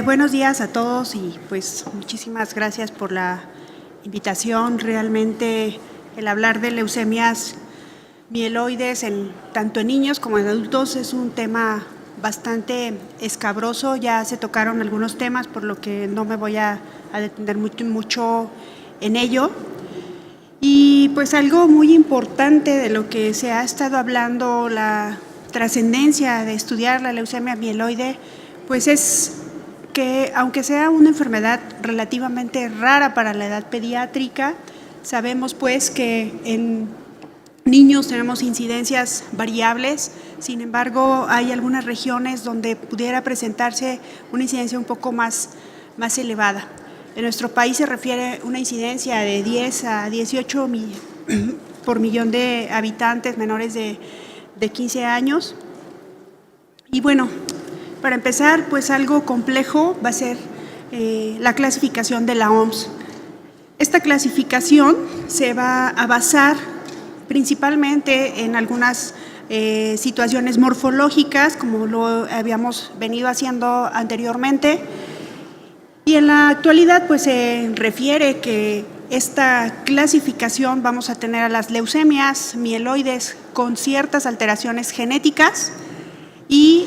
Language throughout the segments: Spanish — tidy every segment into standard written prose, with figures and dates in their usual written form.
Buenos días a todos y pues muchísimas gracias por la invitación. Realmente el hablar de leucemias mieloides tanto en niños como en adultos es un tema bastante escabroso. Ya se tocaron algunos temas, por lo que no me voy a detener mucho en ello. Y pues algo muy importante de lo que se ha estado hablando, la trascendencia de estudiar la leucemia mieloide, pues es que aunque sea una enfermedad relativamente rara para la edad pediátrica, sabemos pues que en niños tenemos incidencias variables. Sin embargo, hay algunas regiones donde pudiera presentarse una incidencia un poco más elevada. En nuestro país se refiere una incidencia de 10 a 18 por millón de habitantes menores de 15 años. Y bueno, para empezar, pues algo complejo va a ser la clasificación de la OMS. Esta clasificación se va a basar principalmente en algunas situaciones morfológicas, como lo habíamos venido haciendo anteriormente. Y en la actualidad, pues se refiere que esta clasificación vamos a tener a las leucemias mieloides con ciertas alteraciones genéticas y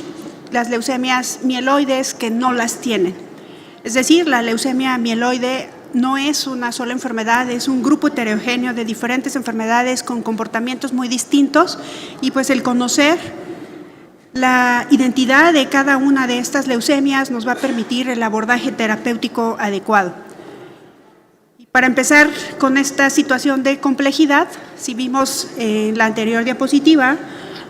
las leucemias mieloides que no las tienen. Es decir, la leucemia mieloide no es una sola enfermedad, es un grupo heterogéneo de diferentes enfermedades con comportamientos muy distintos, y pues el conocer la identidad de cada una de estas leucemias nos va a permitir el abordaje terapéutico adecuado. Y para empezar con esta situación de complejidad, si vimos en la anterior diapositiva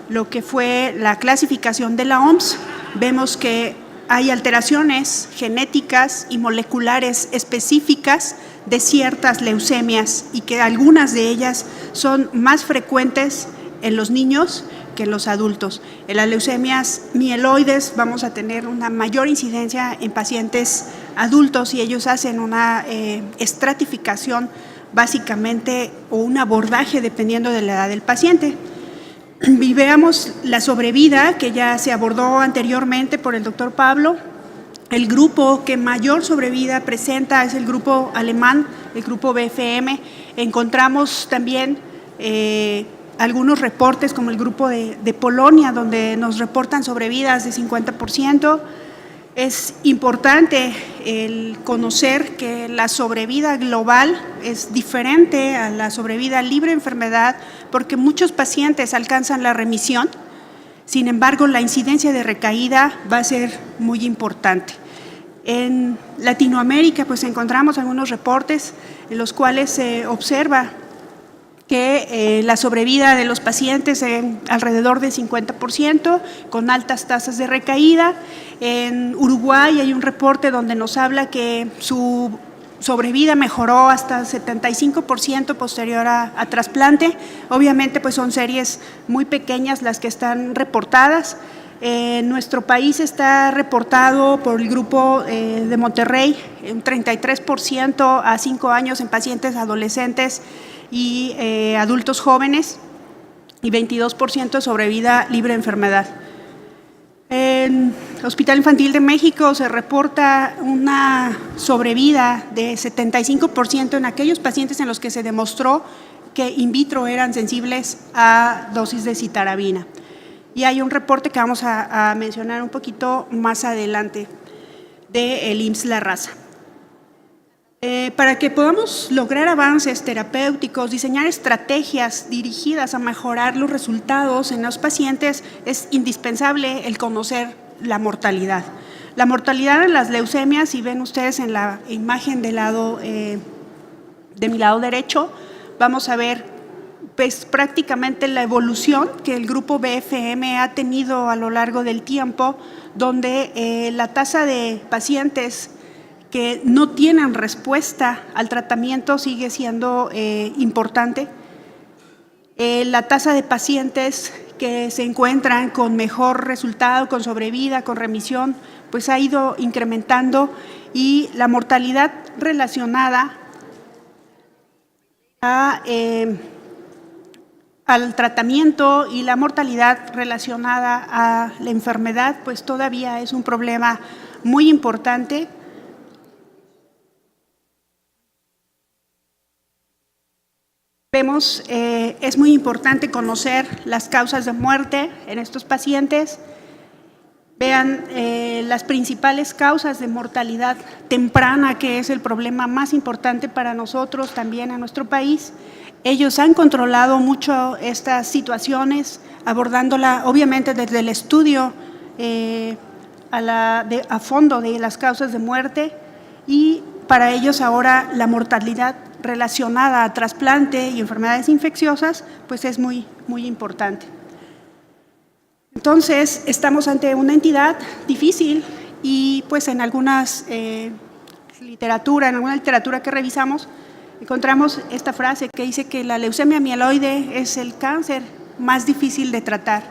lo que fue la clasificación de la OMS, vemos que hay alteraciones genéticas y moleculares específicas de ciertas leucemias y que algunas de ellas son más frecuentes en los niños que en los adultos. En las leucemias mieloides vamos a tener una mayor incidencia en pacientes adultos y ellos hacen una estratificación básicamente o un abordaje dependiendo de la edad del paciente. Y veamos la sobrevida que ya se abordó anteriormente por el doctor Pablo. El grupo que mayor sobrevida presenta es el grupo alemán, el grupo BFM. Encontramos también algunos reportes como el grupo de Polonia, donde nos reportan sobrevidas de 50%. Es importante el conocer que la sobrevida global es diferente a la sobrevida libre de enfermedad porque muchos pacientes alcanzan la remisión. Sin embargo, la incidencia de recaída va a ser muy importante. En Latinoamérica pues encontramos algunos reportes en los cuales se observa que la sobrevida de los pacientes es alrededor de 50%, con altas tasas de recaída. En Uruguay hay un reporte donde nos habla que su sobrevida mejoró hasta 75% posterior a trasplante. Obviamente pues son series muy pequeñas las que están reportadas. En nuestro país está reportado por el grupo de Monterrey un 33% a 5 años en pacientes adolescentes y adultos jóvenes y 22% de sobrevida libre de enfermedad. En Hospital Infantil de México se reporta una sobrevida de 75% en aquellos pacientes en los que se demostró que in vitro eran sensibles a dosis de citarabina. Y hay un reporte que vamos a mencionar un poquito más adelante del IMSS La Raza. Para que podamos lograr avances terapéuticos, diseñar estrategias dirigidas a mejorar los resultados en los pacientes, es indispensable el conocer la mortalidad. La mortalidad en las leucemias, si ven ustedes en la imagen de mi lado derecho, vamos a ver pues, prácticamente la evolución que el grupo BFM ha tenido a lo largo del tiempo, donde la tasa de pacientes que no tienen respuesta al tratamiento sigue siendo importante. La tasa de pacientes que se encuentran con mejor resultado, con sobrevida, con remisión, pues ha ido incrementando, y la mortalidad relacionada al tratamiento y la mortalidad relacionada a la enfermedad, pues todavía es un problema muy importante. Es muy importante conocer las causas de muerte en estos pacientes. Vean las principales causas de mortalidad temprana, que es el problema más importante para nosotros también en nuestro país. Ellos han controlado mucho estas situaciones, abordándola obviamente desde el estudio a fondo de las causas de muerte, y para ellos ahora la mortalidad relacionada a trasplante y enfermedades infecciosas pues es muy, muy importante. Entonces, estamos ante una entidad difícil y pues en alguna literatura que revisamos, encontramos esta frase que dice que la leucemia mieloide es el cáncer más difícil de tratar.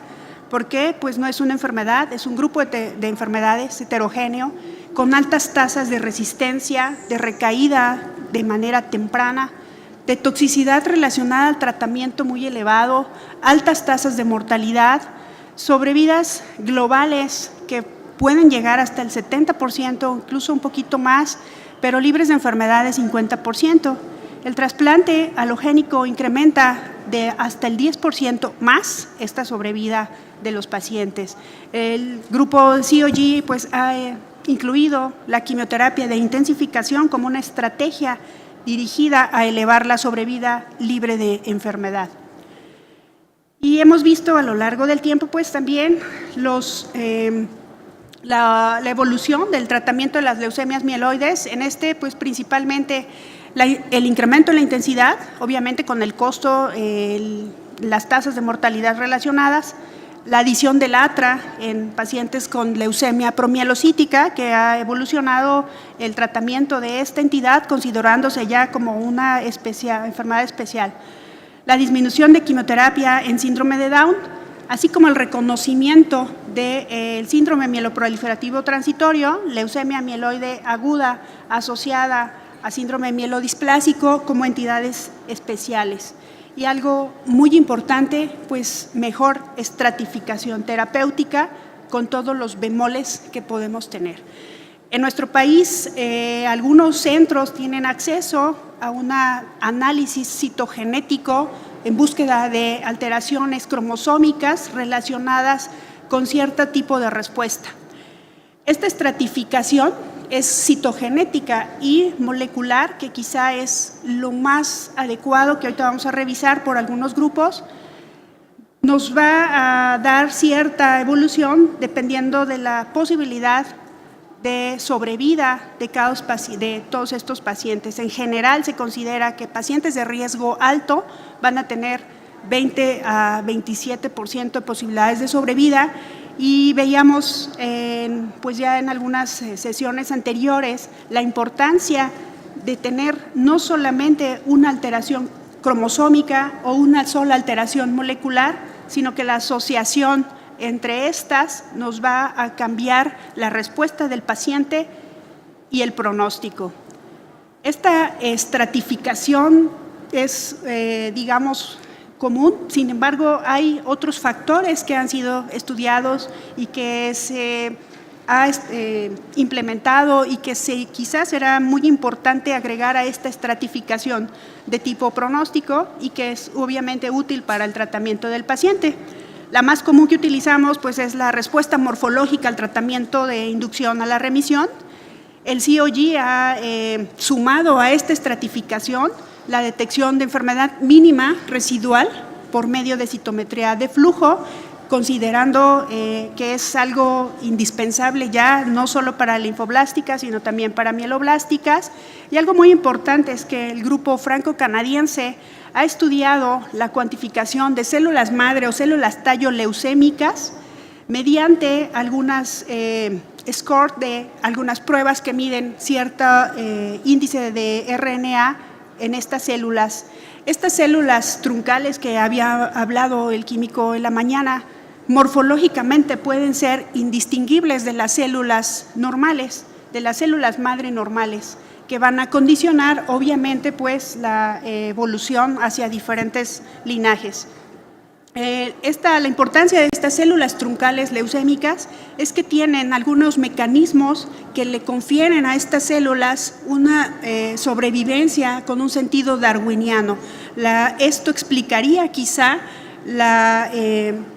¿Por qué? Pues no es una enfermedad, es un grupo de enfermedades heterogéneo con altas tasas de resistencia, de recaída de manera temprana, de toxicidad relacionada al tratamiento muy elevado, altas tasas de mortalidad, sobrevidas globales que pueden llegar hasta el 70%, incluso un poquito más, pero libres de enfermedades 50%. El trasplante alogénico incrementa de hasta el 10% más esta sobrevida de los pacientes. El grupo COG pues, ha incluido la quimioterapia de intensificación como una estrategia dirigida a elevar la sobrevida libre de enfermedad. Y hemos visto a lo largo del tiempo pues también la evolución del tratamiento de las leucemias mieloides. En pues principalmente el incremento en la intensidad, obviamente con el costo, las tasas de mortalidad relacionadas, la adición del ATRA en pacientes con leucemia promielocítica, que ha evolucionado el tratamiento de esta entidad considerándose ya como una enfermedad especial. La disminución de quimioterapia en síndrome de Down, así como el reconocimiento del síndrome mieloproliferativo transitorio, leucemia mieloide aguda asociada a síndrome mielodisplásico como entidades especiales. Y algo muy importante, pues mejor estratificación terapéutica con todos los bemoles que podemos tener. En nuestro país, algunos centros tienen acceso a un análisis citogenético en búsqueda de alteraciones cromosómicas relacionadas con cierto tipo de respuesta. Esta estratificación es citogenética y molecular, que quizá es lo más adecuado que ahorita vamos a revisar por algunos grupos. Nos va a dar cierta evolución dependiendo de la posibilidad de sobrevida de todos estos pacientes. En general se considera que pacientes de riesgo alto van a tener 20 a 27% de posibilidades de sobrevida, y veíamos pues ya en algunas sesiones anteriores la importancia de tener no solamente una alteración cromosómica o una sola alteración molecular, sino que la asociación entre estas nos va a cambiar la respuesta del paciente y el pronóstico. Esta estratificación es, digamos, común. Sin embargo, hay otros factores que han sido estudiados y que se ha implementado y que quizás será muy importante agregar a esta estratificación de tipo pronóstico y que es obviamente útil para el tratamiento del paciente. La más común que utilizamos pues, es la respuesta morfológica al tratamiento de inducción a la remisión. El COG ha sumado a esta estratificación la detección de enfermedad mínima residual por medio de citometría de flujo, considerando que es algo indispensable ya no solo para linfoblásticas, sino también para mieloblásticas. Y algo muy importante es que el grupo franco-canadiense ha estudiado la cuantificación de células madre o células tallo leucémicas mediante algunas scores de algunas pruebas que miden cierto índice de RNA en estas células. Estas células truncales que había hablado el químico en la mañana, morfológicamente pueden ser indistinguibles de las células normales, de las células madre normales, que van a condicionar obviamente pues la evolución hacia diferentes linajes. La importancia de estas células truncales leucémicas es que tienen algunos mecanismos que le confieren a estas células una sobrevivencia con un sentido darwiniano. Esto explicaría quizá la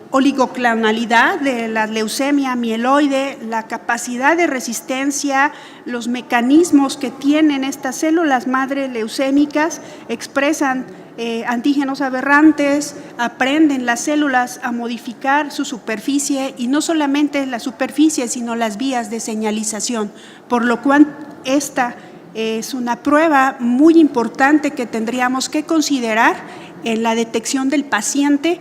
oligoclonalidad de la leucemia mieloide, la capacidad de resistencia, los mecanismos que tienen estas células madre leucémicas, expresan antígenos aberrantes, aprenden las células a modificar su superficie y no solamente la superficie, sino las vías de señalización, por lo cual esta es una prueba muy importante que tendríamos que considerar en la detección del paciente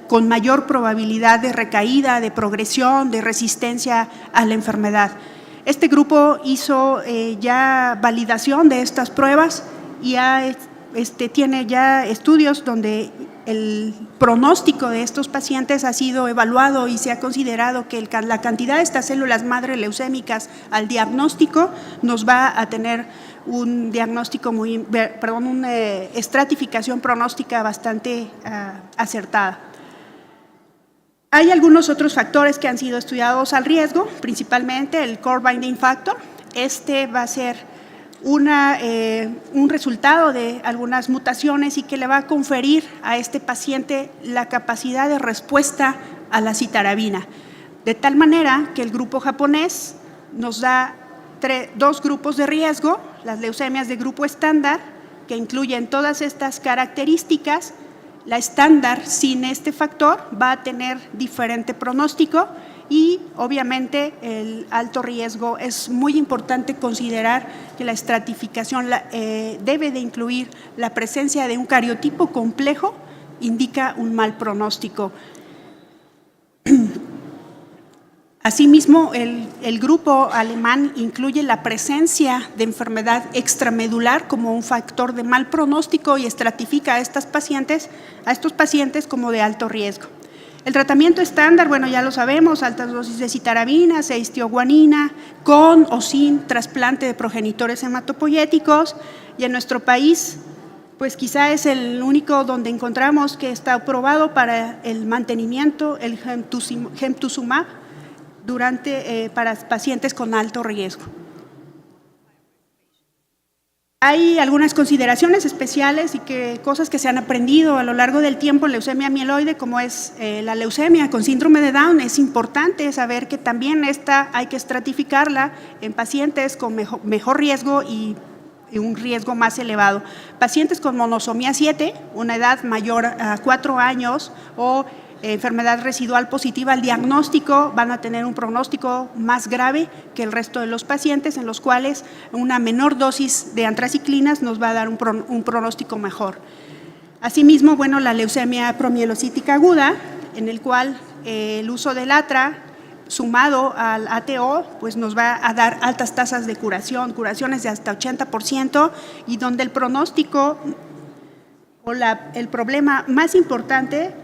con mayor probabilidad de recaída, de progresión, de resistencia a la enfermedad. Este grupo hizo ya validación de estas pruebas y tiene ya estudios donde el pronóstico de estos pacientes ha sido evaluado y se ha considerado que la cantidad de estas células madre leucémicas al diagnóstico nos va a tener un diagnóstico una estratificación pronóstica bastante acertada. Hay algunos otros factores que han sido estudiados al riesgo, principalmente el Core Binding Factor. Este va a ser un resultado de algunas mutaciones y que le va a conferir a este paciente la capacidad de respuesta a la citarabina. De tal manera que el grupo japonés nos da dos grupos de riesgo, las leucemias de grupo estándar, que incluyen todas estas características. La estándar sin este factor va a tener diferente pronóstico y obviamente el alto riesgo. Es muy importante considerar que la estratificación debe de incluir la presencia de un cariotipo complejo, indica un mal pronóstico. Asimismo, el grupo alemán incluye la presencia de enfermedad extramedular como un factor de mal pronóstico y estratifica a estos pacientes como de alto riesgo. El tratamiento estándar, bueno, ya lo sabemos, altas dosis de citarabina, 6-tioguanina, con o sin trasplante de progenitores hematopoyéticos, y en nuestro país, pues quizá es el único donde encontramos que está aprobado para el mantenimiento, el Gemtuzumab, para pacientes con alto riesgo. Hay algunas consideraciones especiales y cosas que se han aprendido a lo largo del tiempo en leucemia mieloide, como es la leucemia con síndrome de Down. Es importante saber que también esta hay que estratificarla en pacientes con mejor riesgo y un riesgo más elevado. Pacientes con monosomía 7, una edad mayor a 4 años o enfermedad residual positiva al diagnóstico, van a tener un pronóstico más grave que el resto de los pacientes, en los cuales una menor dosis de antraciclinas nos va a dar un pronóstico mejor. Asimismo, bueno, la leucemia promielocítica aguda, en el cual el uso del ATRA sumado al ATO, pues nos va a dar altas tasas de curaciones de hasta 80%, y donde el pronóstico o el problema más importante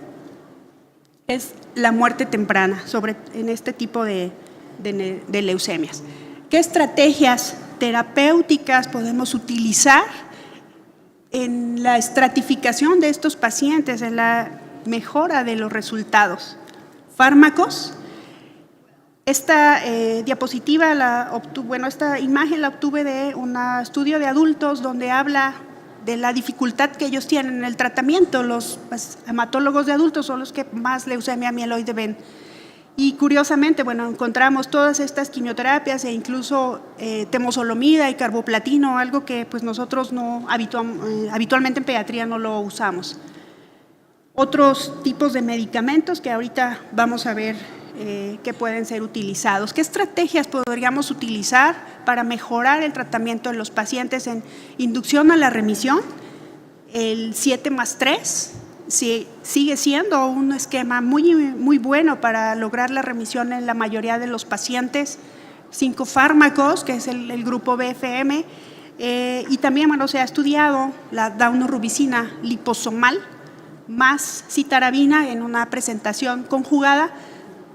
es la muerte temprana en este tipo de leucemias. ¿Qué estrategias terapéuticas podemos utilizar en la estratificación de estos pacientes, en la mejora de los resultados? Fármacos. Esta diapositiva esta imagen la obtuve de un estudio de adultos donde habla de la dificultad que ellos tienen en el tratamiento. Los hematólogos de adultos son los que más leucemia mieloide ven. Y curiosamente, bueno, encontramos todas estas quimioterapias e incluso temozolomida y carboplatino, algo que pues nosotros no habitualmente en pediatría no lo usamos. Otros tipos de medicamentos que ahorita vamos a ver que pueden ser utilizados. ¿Qué estrategias podríamos utilizar para mejorar el tratamiento de los pacientes en inducción a la remisión? El 7+3 sigue siendo un esquema muy bueno para lograr la remisión en la mayoría de los pacientes. 5 fármacos, que es el grupo BFM, y también bueno, se ha estudiado la daunorubicina liposomal más citarabina en una presentación conjugada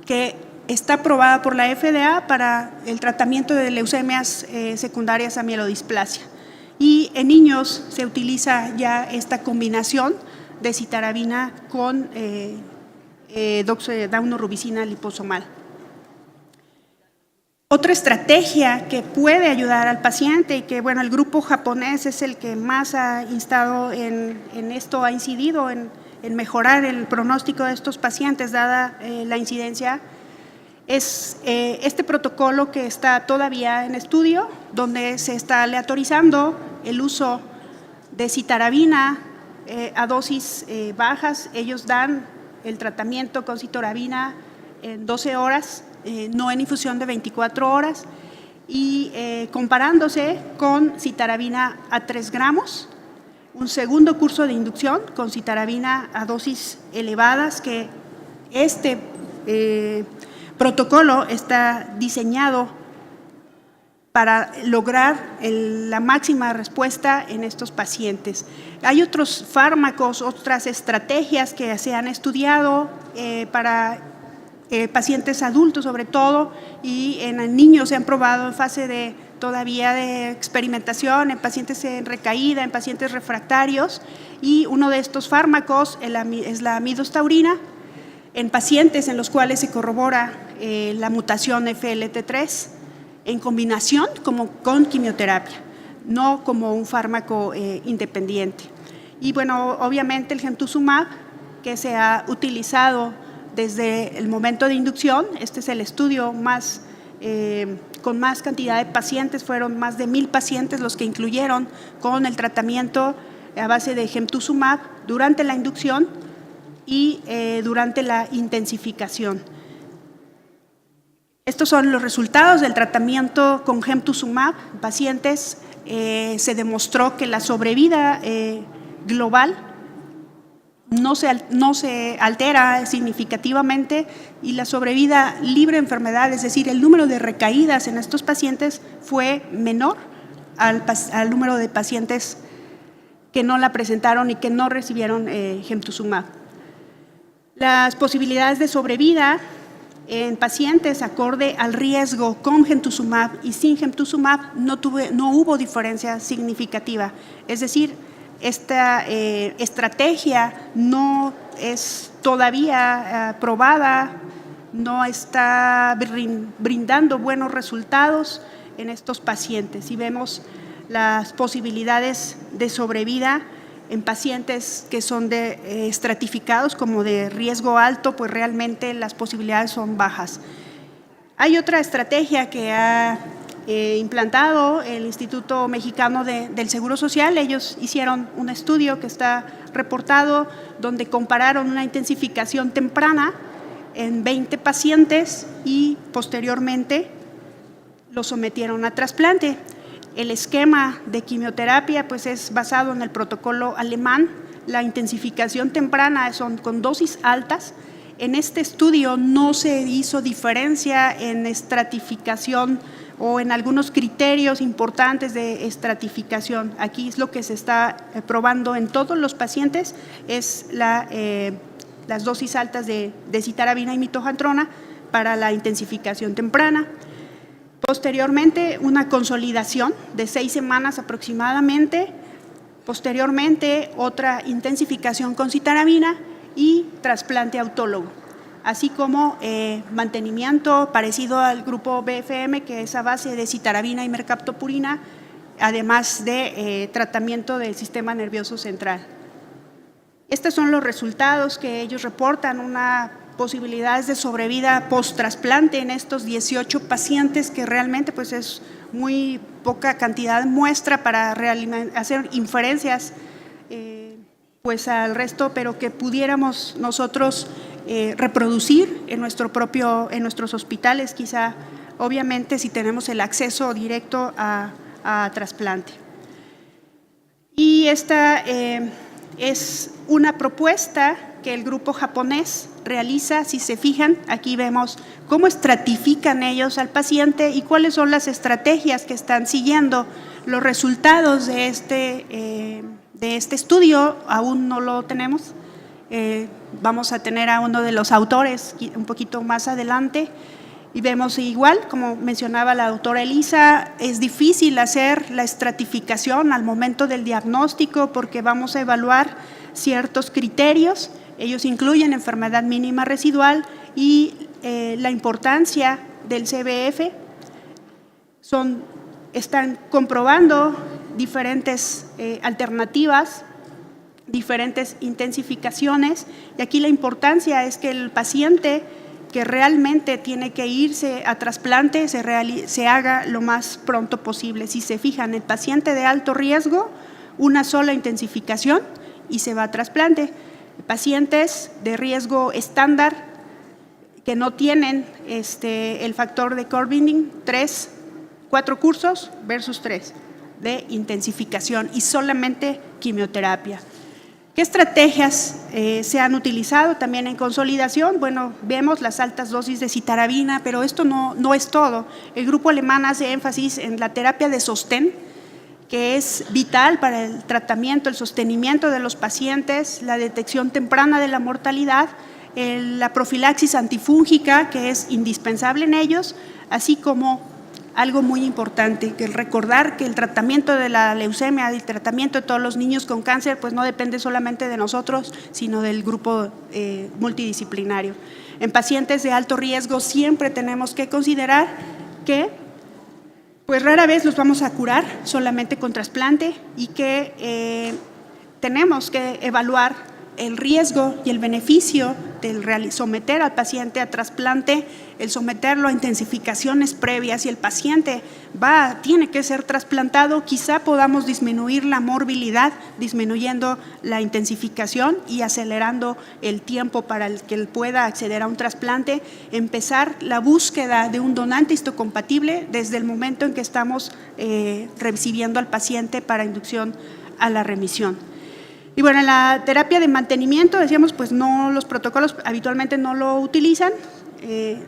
que está aprobada por la FDA para el tratamiento de leucemias secundarias a mielodisplasia. Y en niños se utiliza ya esta combinación de citarabina con daunorubicina liposomal. Otra estrategia que puede ayudar al paciente y que, bueno, el grupo japonés es el que más ha instado en esto, ha incidido en mejorar el pronóstico de estos pacientes, dada la incidencia, es este protocolo que está todavía en estudio, donde se está aleatorizando el uso de citarabina a dosis bajas. Ellos dan el tratamiento con citarabina en 12 horas, no en infusión de 24 horas, y comparándose con citarabina a 3 gramos, un segundo curso de inducción con citarabina a dosis elevadas, que este protocolo está diseñado para lograr la máxima respuesta en estos pacientes. Hay otros fármacos, otras estrategias que se han estudiado para pacientes adultos sobre todo, y en niños se han probado en fase todavía de experimentación, en pacientes en recaída, en pacientes refractarios, y uno de estos fármacos es la amidostaurina, en pacientes en los cuales se corrobora la mutación FLT3 en combinación con quimioterapia, no como un fármaco independiente. Y bueno, obviamente el gemtuzumab, que se ha utilizado desde el momento de inducción. Este es el estudio con más cantidad de pacientes, fueron más de 1,000 pacientes los que incluyeron con el tratamiento a base de gemtuzumab durante la inducción y durante la intensificación. Estos son los resultados del tratamiento con gemtuzumab en pacientes. Se demostró que la sobrevida global no se altera significativamente, y la sobrevida libre de enfermedad, es decir, el número de recaídas en estos pacientes fue menor al número de pacientes que no la presentaron y que no recibieron gemtuzumab. Las posibilidades de sobrevida en pacientes acorde al riesgo con gemtuzumab y sin gemtuzumab no hubo diferencia significativa, es decir, esta estrategia no es todavía probada, no está brindando buenos resultados en estos pacientes, y vemos las posibilidades de sobrevida en pacientes que son estratificados como de riesgo alto, pues realmente las posibilidades son bajas. Hay otra estrategia que ha implantado el Instituto Mexicano del Seguro Social. Ellos hicieron un estudio que está reportado, donde compararon una intensificación temprana en 20 pacientes y posteriormente los sometieron a trasplante. El esquema de quimioterapia pues es basado en el protocolo alemán. La intensificación temprana son con dosis altas. En este estudio no se hizo diferencia en estratificación o en algunos criterios importantes de estratificación. Aquí es lo que se está probando en todos los pacientes, es las dosis altas de citarabina y mitojantrona para la intensificación temprana. Posteriormente, una consolidación de 6 semanas aproximadamente. Posteriormente, otra intensificación con citarabina y trasplante autólogo, así como mantenimiento parecido al grupo BFM, que es a base de citarabina y mercaptopurina, además de tratamiento del sistema nervioso central. Estos son los resultados que ellos reportan, una posibilidades de sobrevida post-trasplante en estos 18 pacientes, que realmente pues es muy poca cantidad de muestra para hacer inferencias pues al resto, pero que pudiéramos nosotros reproducir en nuestros hospitales, quizá, obviamente, si tenemos el acceso directo a trasplante. Y esta es una propuesta que el grupo japonés realiza. Si se fijan, aquí vemos cómo estratifican ellos al paciente y cuáles son las estrategias que están siguiendo. Los resultados de este estudio aún no lo tenemos. Vamos a tener a uno de los autores un poquito más adelante, y vemos igual, como mencionaba la doctora Elisa, es difícil hacer la estratificación al momento del diagnóstico, porque vamos a evaluar ciertos criterios. Ellos incluyen enfermedad mínima residual y la importancia del CBF. Están comprobando diferentes alternativas, diferentes intensificaciones, y aquí la importancia es que el paciente que realmente tiene que irse a trasplante se haga lo más pronto posible. Si se fijan, el paciente de alto riesgo, una sola intensificación y se va a trasplante. Pacientes de riesgo estándar que no tienen el factor de core binding, 4 cursos versus 3 de intensificación y solamente quimioterapia. ¿Qué estrategias se han utilizado también en consolidación? Bueno, vemos las altas dosis de citarabina, pero esto no es todo. El grupo alemán hace énfasis en la terapia de sostén, que es vital para el tratamiento, el sostenimiento de los pacientes, la detección temprana de la mortalidad, la profilaxis antifúngica, que es indispensable en ellos, así como algo muy importante, que recordar que el tratamiento de la leucemia, el tratamiento de todos los niños con cáncer, pues no depende solamente de nosotros, sino del grupo multidisciplinario. En pacientes de alto riesgo siempre tenemos que considerar que pues rara vez los vamos a curar solamente con trasplante y que tenemos que evaluar el riesgo y el beneficio del someter al paciente a trasplante, el someterlo a intensificaciones previas. Si el paciente tiene que ser trasplantado, quizá podamos disminuir la morbilidad, disminuyendo la intensificación y acelerando el tiempo para el que él pueda acceder a un trasplante, empezar la búsqueda de un donante histocompatible desde el momento en que estamos recibiendo al paciente para inducción a la remisión. Y bueno, en la terapia de mantenimiento, decíamos, pues no, los protocolos habitualmente no lo utilizan,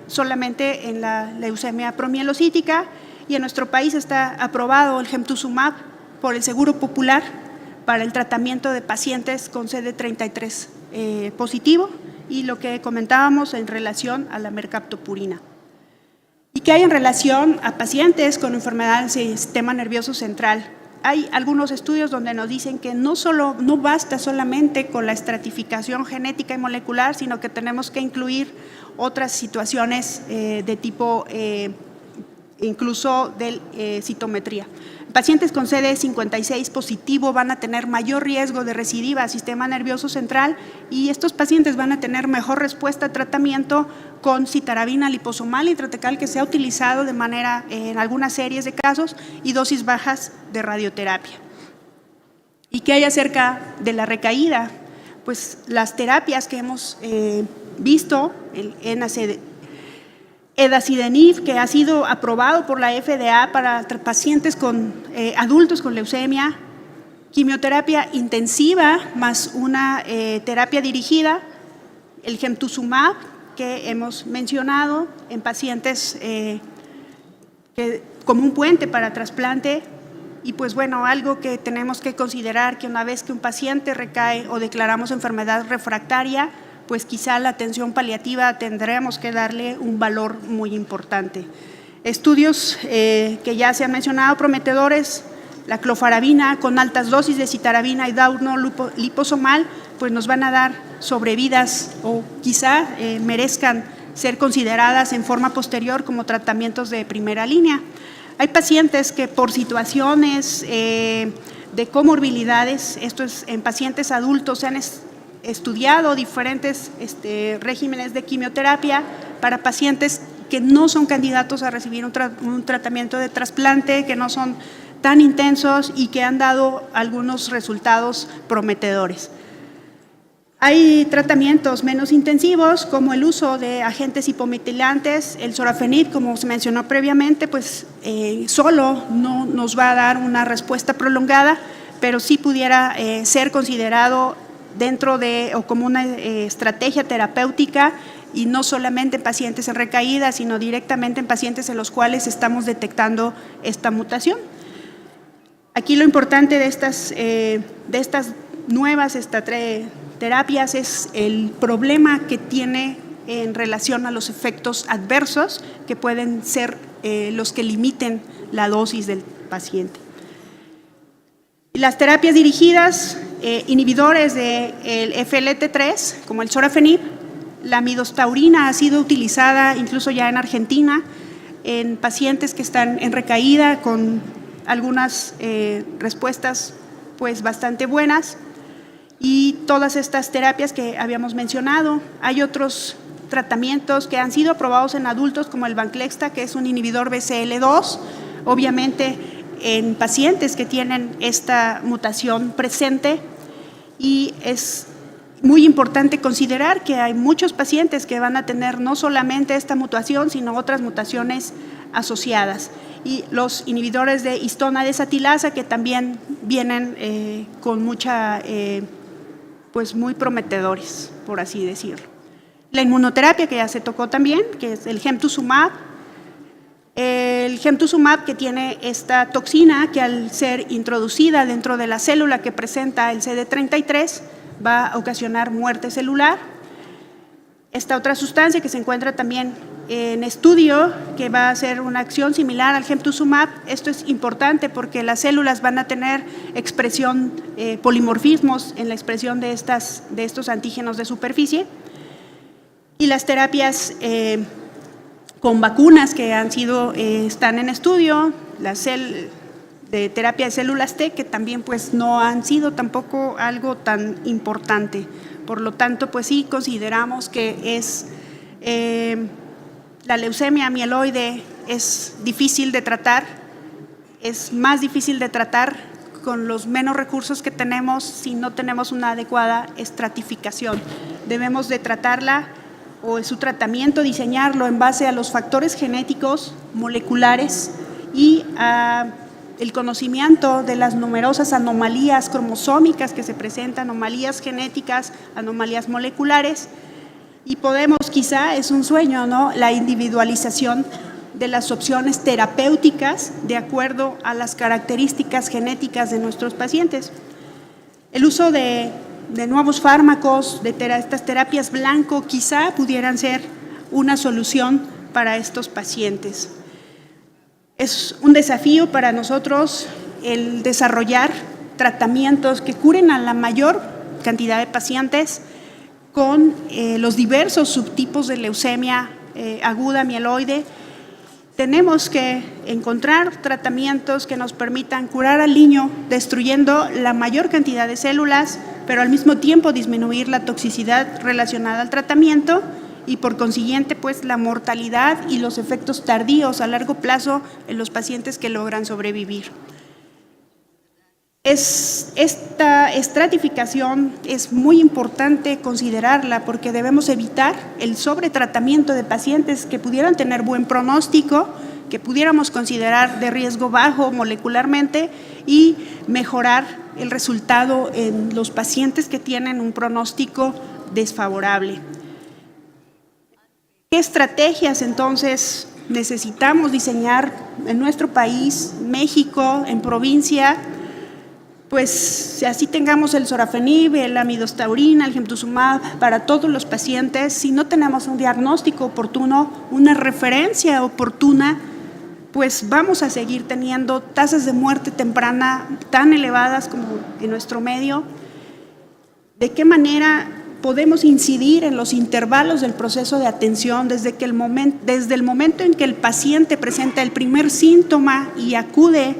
solamente en la leucemia promielocítica, y en nuestro país está aprobado el gemtuzumab por el Seguro Popular para el tratamiento de pacientes con CD33 positivo, y lo que comentábamos en relación a la mercaptopurina. ¿Y qué hay en relación a pacientes con enfermedad del sistema nervioso central? Hay algunos estudios donde nos dicen que no basta solamente con la estratificación genética y molecular, sino que tenemos que incluir otras situaciones de tipo incluso de citometría. Pacientes con CD56 positivo van a tener mayor riesgo de recidiva al sistema nervioso central, y estos pacientes van a tener mejor respuesta a tratamiento con citarabina liposomal intratecal, que se ha utilizado de manera en algunas series de casos, y dosis bajas de radioterapia. ¿Y qué hay acerca de la recaída? Pues las terapias que hemos visto, el edacidenib, que ha sido aprobado por la FDA para pacientes adultos con leucemia, quimioterapia intensiva más una terapia dirigida, el gemtuzumab, que hemos mencionado en pacientes como un puente para trasplante. Y pues bueno, algo que tenemos que considerar, que una vez que un paciente recae o declaramos enfermedad refractaria, pues quizá la atención paliativa tendremos que darle un valor muy importante. Estudios que ya se han mencionado prometedores, la clofarabina con altas dosis de citarabina y dauno liposomal, pues nos van a dar sobrevidas o quizá merezcan ser consideradas en forma posterior como tratamientos de primera línea. Hay pacientes que por situaciones de comorbilidades, esto es en pacientes adultos, se han estudiado diferentes regímenes de quimioterapia para pacientes que no son candidatos a recibir un tratamiento de trasplante, que no son tan intensos y que han dado algunos resultados prometedores. Hay tratamientos menos intensivos, como el uso de agentes hipometilantes. El sorafenib, como se mencionó previamente, pues solo no nos va a dar una respuesta prolongada, pero sí pudiera ser considerado dentro de o como una estrategia terapéutica, y no solamente en pacientes en recaída, sino directamente en pacientes en los cuales estamos detectando esta mutación. Aquí lo importante de estas nuevas terapias es el problema que tiene en relación a los efectos adversos que pueden ser los que limiten la dosis del paciente. Las terapias dirigidas inhibidores del FLT3, como el sorafenib. La midostaurina ha sido utilizada incluso ya en Argentina en pacientes que están en recaída con algunas respuestas pues bastante buenas, y todas estas terapias que habíamos mencionado. Hay otros tratamientos que han sido aprobados en adultos como el Venclexta, que es un inhibidor BCL2, obviamente en pacientes que tienen esta mutación presente, y es muy importante considerar que hay muchos pacientes que van a tener no solamente esta mutación, sino otras mutaciones asociadas. Y los inhibidores de histona desatilasa, que también vienen con mucha, pues muy prometedores, por así decirlo. La inmunoterapia, que ya se tocó también, que es el gemtuzumab. El gemtuzumab, que tiene esta toxina que al ser introducida dentro de la célula que presenta el CD33 va a ocasionar muerte celular. Esta otra sustancia que se encuentra también en estudio, que va a hacer una acción similar al gemtuzumab. Esto es importante porque las células van a tener expresión, polimorfismos en la expresión de estos antígenos de superficie. Y las terapias con vacunas que están en estudio, de terapia de células T, que también pues no han sido tampoco algo tan importante. Por lo tanto, pues sí consideramos que la leucemia mieloide es difícil de tratar, es más difícil de tratar con los menos recursos que tenemos si no tenemos una adecuada estratificación. Debemos de tratarla, o su tratamiento diseñarlo en base a los factores genéticos, moleculares y el conocimiento de las numerosas anomalías cromosómicas que se presentan, anomalías genéticas, anomalías moleculares, y podemos, quizá es un sueño, ¿no?, la individualización de las opciones terapéuticas de acuerdo a las características genéticas de nuestros pacientes. El uso de nuevos fármacos, de estas terapias blanco, quizá pudieran ser una solución para estos pacientes. Es un desafío para nosotros el desarrollar tratamientos que curen a la mayor cantidad de pacientes con los diversos subtipos de leucemia aguda mieloide. Tenemos que encontrar tratamientos que nos permitan curar al niño destruyendo la mayor cantidad de células, pero al mismo tiempo disminuir la toxicidad relacionada al tratamiento y por consiguiente pues la mortalidad y los efectos tardíos a largo plazo en los pacientes que logran sobrevivir. Esta estratificación es muy importante considerarla porque debemos evitar el sobretratamiento de pacientes que pudieran tener buen pronóstico, que pudiéramos considerar de riesgo bajo molecularmente, y mejorar el resultado en los pacientes que tienen un pronóstico desfavorable. ¿Qué estrategias entonces necesitamos diseñar en nuestro país, México, en provincia? Pues así tengamos el sorafenib, la midostaurina, el gemtuzumab para todos los pacientes. Si no tenemos un diagnóstico oportuno, una referencia oportuna, pues vamos a seguir teniendo tasas de muerte temprana tan elevadas como en nuestro medio. ¿De qué manera podemos incidir en los intervalos del proceso de atención desde el momento en que el paciente presenta el primer síntoma y acude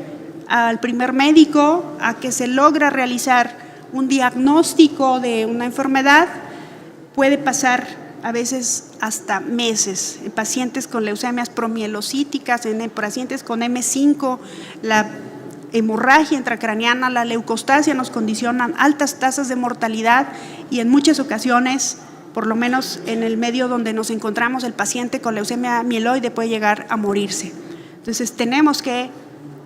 al primer médico, a que se logra realizar un diagnóstico de una enfermedad? Puede pasar a veces hasta meses. En pacientes con leucemias promielocíticas, en pacientes con M5, la hemorragia intracraneana, la leucostasia nos condicionan altas tasas de mortalidad, y en muchas ocasiones, por lo menos en el medio donde nos encontramos, el paciente con leucemia mieloide puede llegar a morirse. Entonces tenemos que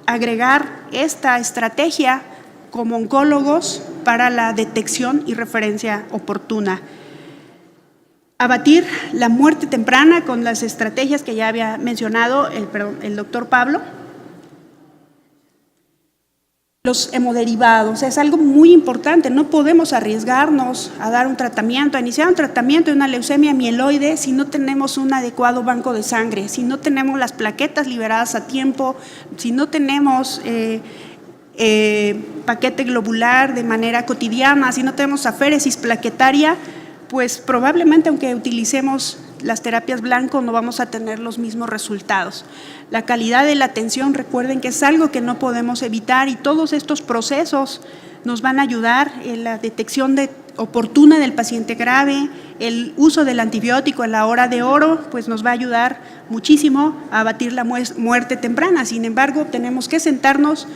agregar esta estrategia como oncólogos para la detección y referencia oportuna. Abatir la muerte temprana con las estrategias que ya había mencionado el doctor Pablo. Los hemoderivados es algo muy importante. No podemos arriesgarnos a dar un tratamiento, a iniciar un tratamiento de una leucemia mieloide si no tenemos un adecuado banco de sangre, si no tenemos las plaquetas liberadas a tiempo, si no tenemos paquete globular de manera cotidiana, si no tenemos aféresis plaquetaria, pues probablemente aunque utilicemos las terapias blanco no vamos a tener los mismos resultados. La calidad de la atención, recuerden que es algo que no podemos evitar y todos estos procesos nos van a ayudar en la detección oportuna del paciente grave, el uso del antibiótico en la hora de oro, pues nos va a ayudar muchísimo a abatir la muerte temprana. Sin embargo, tenemos que sentarnos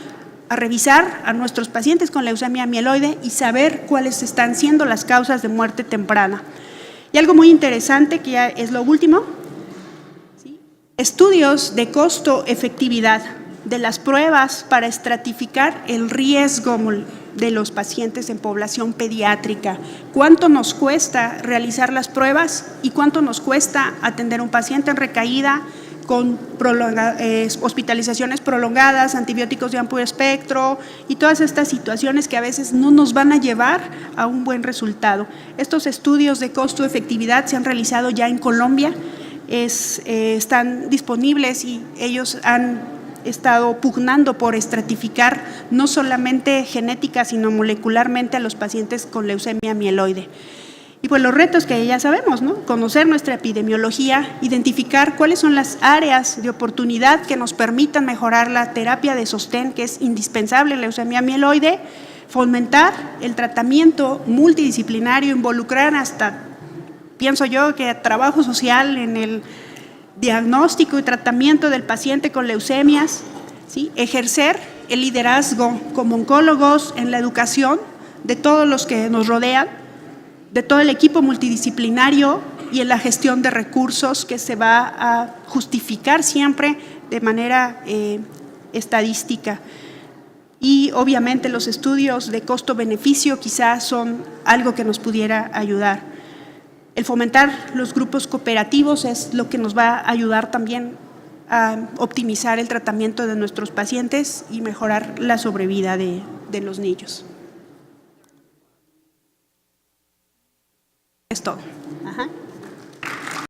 a revisar a nuestros pacientes con leucemia mieloide y saber cuáles están siendo las causas de muerte temprana. Y algo muy interesante, que ya es lo último, ¿sí? Estudios de costo-efectividad de las pruebas para estratificar el riesgo de los pacientes en población pediátrica. ¿Cuánto nos cuesta realizar las pruebas y cuánto nos cuesta atender a un paciente en recaída con hospitalizaciones prolongadas, antibióticos de amplio espectro y todas estas situaciones que a veces no nos van a llevar a un buen resultado? Estos estudios de costo-efectividad se han realizado ya en Colombia, están disponibles y ellos han estado pugnando por estratificar no solamente genética, sino molecularmente a los pacientes con leucemia mieloide. Y pues los retos que ya sabemos, ¿no? Conocer nuestra epidemiología, identificar cuáles son las áreas de oportunidad que nos permitan mejorar la terapia de sostén, que es indispensable en leucemia mieloide, fomentar el tratamiento multidisciplinario, involucrar hasta, pienso yo, que trabajo social en el diagnóstico y tratamiento del paciente con leucemias, ¿sí? Ejercer el liderazgo como oncólogos en la educación de todos los que nos rodean, de todo el equipo multidisciplinario y en la gestión de recursos que se va a justificar siempre de manera estadística. Y obviamente los estudios de costo-beneficio quizás son algo que nos pudiera ayudar. El fomentar los grupos cooperativos es lo que nos va a ayudar también a optimizar el tratamiento de nuestros pacientes y mejorar la sobrevida de los niños. Es todo. Ajá.